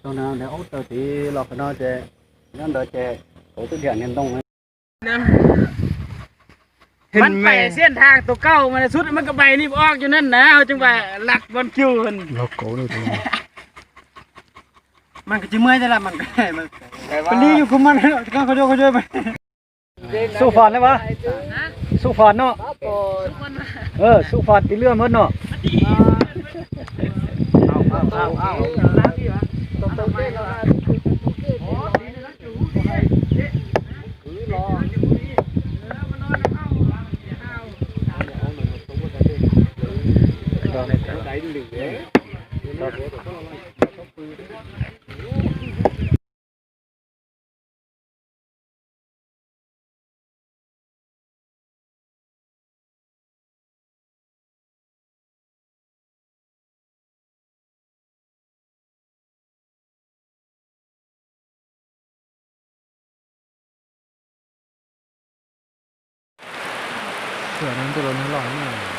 tao nào để ốt tao thì lọt cái nó chè nó đỡ chè tổ chức hiện nhân tông ấy มันไปเส้นทางตัวเก้ามันสุดมันก็ไปนี่ออกอยู่นั่นนะเอาจังว่าหลักบนคิวเพิ่น nó cổ được rồi มันก็สิเมื่อยแต่ละมันก็มันดีอยู่คุมมันก็เขาโยไป สู้phạt đấy baสู้phạt nóสู้phạt tí lưa mất nó เผื่อนั้นจะโดนให้หลอกเนี่ย